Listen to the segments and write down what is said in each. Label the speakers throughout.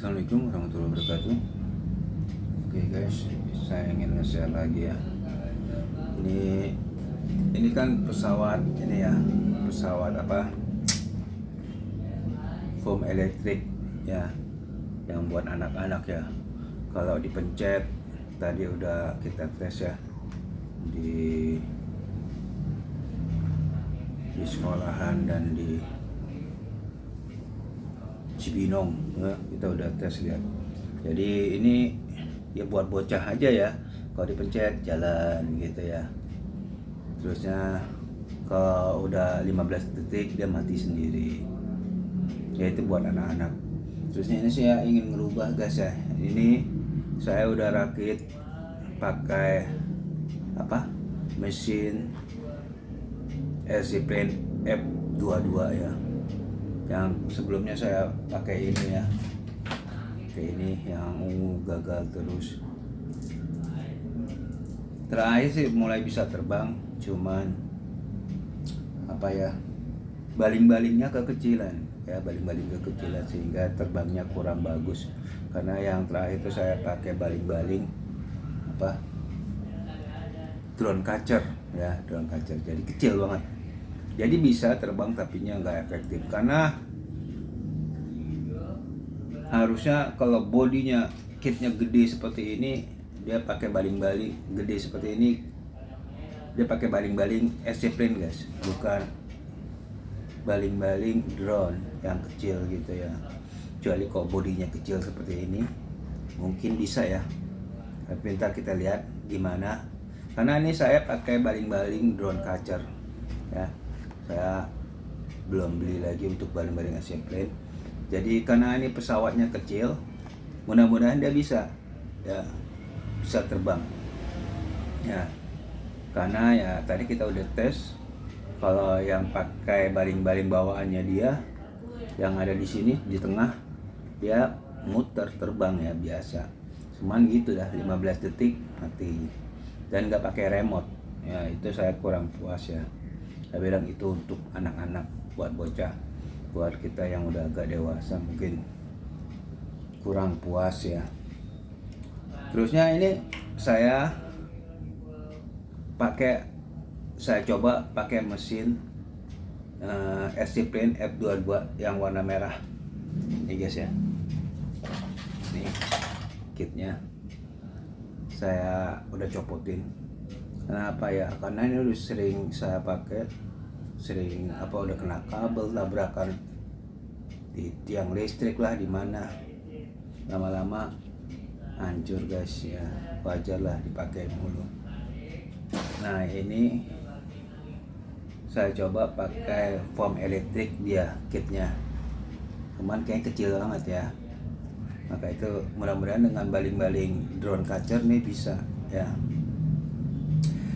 Speaker 1: Assalamualaikum warahmatullahi wabarakatuh. Oke guys, saya ingin nge-share lagi ya. Ini kan pesawat ini ya, pesawat apa? Foam elektrik ya, yang buat anak-anak ya. Kalau dipencet, tadi udah kita tes ya di sekolahan dan di Cibinong ya, kita udah tes lihat. Jadi ini ya buat bocah aja ya, kalau dipencet jalan gitu ya. Terusnya kalau udah 15 detik dia mati sendiri, ya itu buat anak-anak. Terusnya ini saya ingin merubah guys ya, ini saya udah rakit pakai apa, mesin Airplane F22 ya. Yang sebelumnya saya pakai ini ya, kayak ini yang gagal terus. Terakhir sih mulai bisa terbang, cuman apa ya, baling-balingnya kekecilan ya, baling-baling kekecilan sehingga terbangnya kurang bagus. Karena yang terakhir itu saya pakai baling-baling apa, drone catcher ya, drone catcher, jadi kecil banget. Jadi bisa terbang tapi nya nggak efektif, karena harusnya kalau bodinya kitnya gede seperti ini, dia pakai baling-baling gede seperti ini, dia pakai baling-baling Airplane guys, bukan baling-baling drone yang kecil gitu ya. Kecuali kalau bodinya kecil seperti ini mungkin bisa ya, tapi ntar kita lihat gimana. Karena ini saya pakai baling-baling drone catcher ya, saya belum beli lagi untuk baling-baling Airplane. Jadi karena ini pesawatnya kecil, mudah-mudahan dia bisa ya, bisa terbang ya. Karena ya tadi kita udah tes, kalau yang pakai baling-baling bawaannya dia yang ada di sini di tengah, dia muter terbang ya biasa, cuman gitu dah 15 detik mati, dan nggak pakai remote ya. Itu saya kurang puas ya. Saya bilang itu untuk anak-anak, buat bocah. Buat kita yang udah agak dewasa mungkin kurang puas ya. Terusnya ini saya coba pakai mesin Airplane F22 yang warna merah ini guys ya. Ini kitnya saya udah copotin. Kenapa ya? Karena ini udah sering saya pakai, sering apa, udah kena kabel, tabrakan di tiang listrik lah, di mana lama-lama hancur guys ya. Wajar lah dipakai mulu. Nah ini saya coba pakai foam elektrik dia kitnya, cuman kayak kecil banget ya. Maka itu mudah-mudahan dengan baling-baling drone catcher nih bisa ya.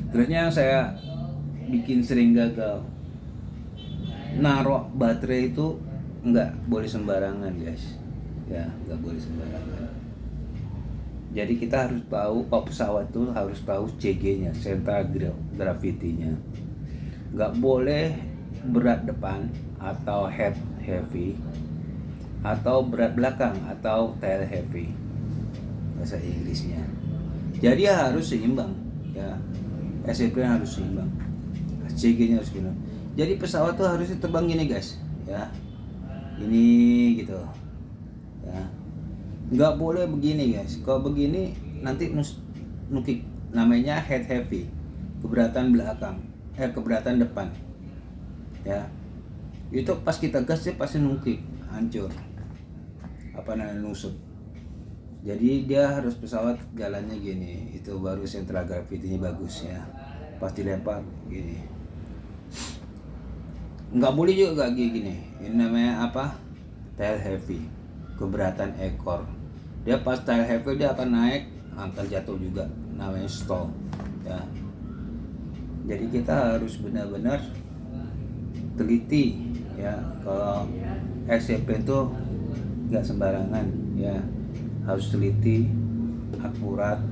Speaker 1: Terusnya saya bikin sering gagal, naruh baterai itu nggak boleh sembarangan guys ya, nggak boleh sembarangan. Jadi kita harus tahu, kalau pesawat tuh harus tahu CG nya, center gravity-nya. Nggak boleh berat depan atau head heavy, atau berat belakang atau tail heavy bahasa Inggrisnya. Jadi harus seimbang ya, Airplane harus seimbang, CG-nya harus seimbang. Jadi pesawat tuh harusnya terbang gini guys ya, ini gitu ya, nggak boleh begini guys. Kalau begini nanti nukik, namanya head heavy, keberatan belakang, keberatan depan ya. Itu pas kita gas dia pasti nukik, hancur, apa namanya, nusuk. Jadi dia harus pesawat jalannya gini, itu baru sentral gravity-nya bagus ya. Pasti lempar gini, nggak boleh juga gini. Ini namanya apa, tail heavy, keberatan ekor. Dia pas tail heavy dia akan naik, akan jatuh juga, namanya stall ya. Jadi kita harus benar-benar teliti ya. Kalau Airplane tuh nggak sembarangan ya, harus teliti, akurat.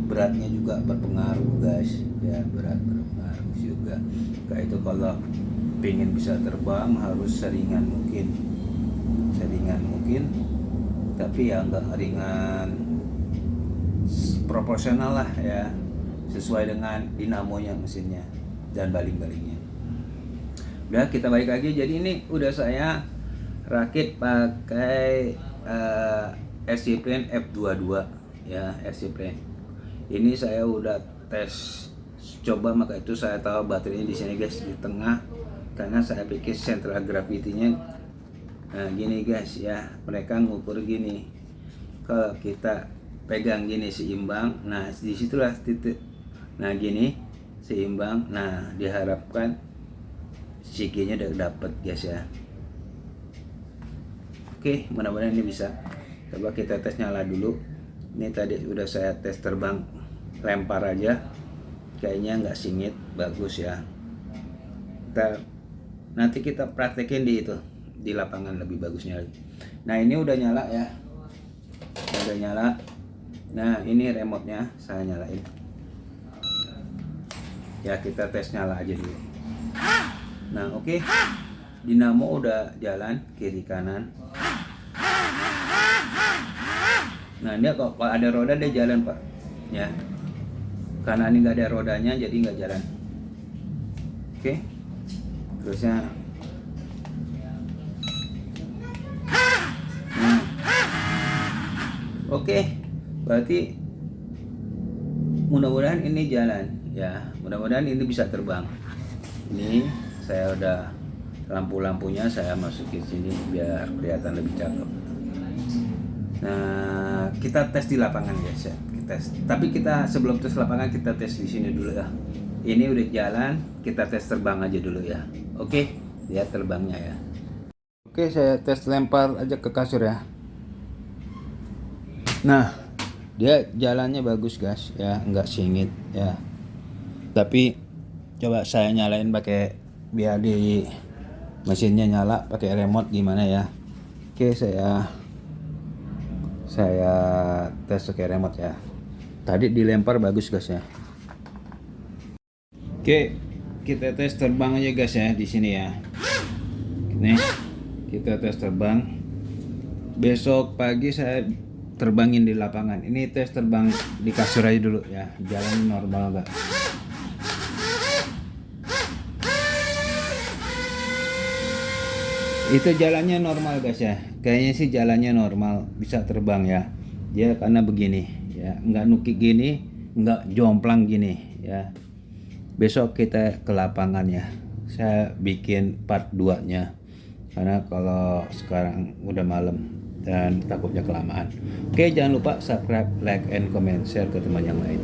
Speaker 1: Beratnya juga berpengaruh guys ya, berat berpengaruh juga. Kayak itu kalau pengen bisa terbang harus seringan mungkin tapi ya nggak ringan, proporsional lah ya, sesuai dengan dinamonya mesinnya dan baling-balingnya. Udah, kita balik lagi. Jadi ini udah saya rakit pakai RC Plane F22 ya, RC Plane. Ini saya udah tes coba, maka itu saya tahu baterainya di sini guys, di tengah, karena saya pikir central gravity-nya gini guys ya, mereka ngukur gini, kalau kita pegang gini seimbang, nah disitulah titik, nah gini seimbang, nah diharapkan CG-nya udah dapet guys ya. Oke, mudah-mudahan ini bisa. Coba kita tes nyala dulu. Ini tadi udah saya tes terbang, lempar aja, kayaknya nggak singit, bagus ya. Nanti kita praktekin di itu, di lapangan lebih bagusnya lagi. Nah ini udah nyala ya, udah nyala. Nah ini remote-nya saya nyalain ya, kita tes nyala aja dulu. Nah oke. Dinamo udah jalan kiri kanan. Nah dia kalau ada roda dia jalan pak ya, karena ini nggak ada rodanya jadi nggak jalan. Oke, terusnya nah. Oke, berarti mudah-mudahan ini jalan ya, mudah-mudahan ini bisa terbang. Ini saya udah lampu-lampunya saya masukin sini biar kelihatan lebih cakep. Nah kita tes di lapangan guys ya, tapi kita sebelum tes lapangan kita tes di sini dulu ya. Ini udah jalan, kita tes terbang aja dulu ya. Oke, lihat terbangnya ya. Oke, saya tes lempar aja ke kasur ya. Nah dia jalannya bagus guys ya, nggak singit ya. Tapi coba saya nyalain pakai, biar di mesinnya nyala pakai remote gimana ya. Oke, saya tes pakai remote ya. Tadi dilempar bagus guys ya. Oke, kita tes terbang aja guys ya di sini ya. Nih, kita tes terbang. Besok pagi saya terbangin di lapangan. Ini tes terbang di kasur aja dulu ya. Jalan normal enggak? Itu jalannya normal guys ya, kayaknya sih jalannya normal, bisa terbang ya. Dia karena begini ya, nggak nukik gini, nggak jomplang gini ya. Besok kita ke lapangan ya, saya bikin part 2 nya, karena kalau sekarang udah malam dan takutnya kelamaan. Oke, jangan lupa subscribe, like, and comment, share ke teman yang lain.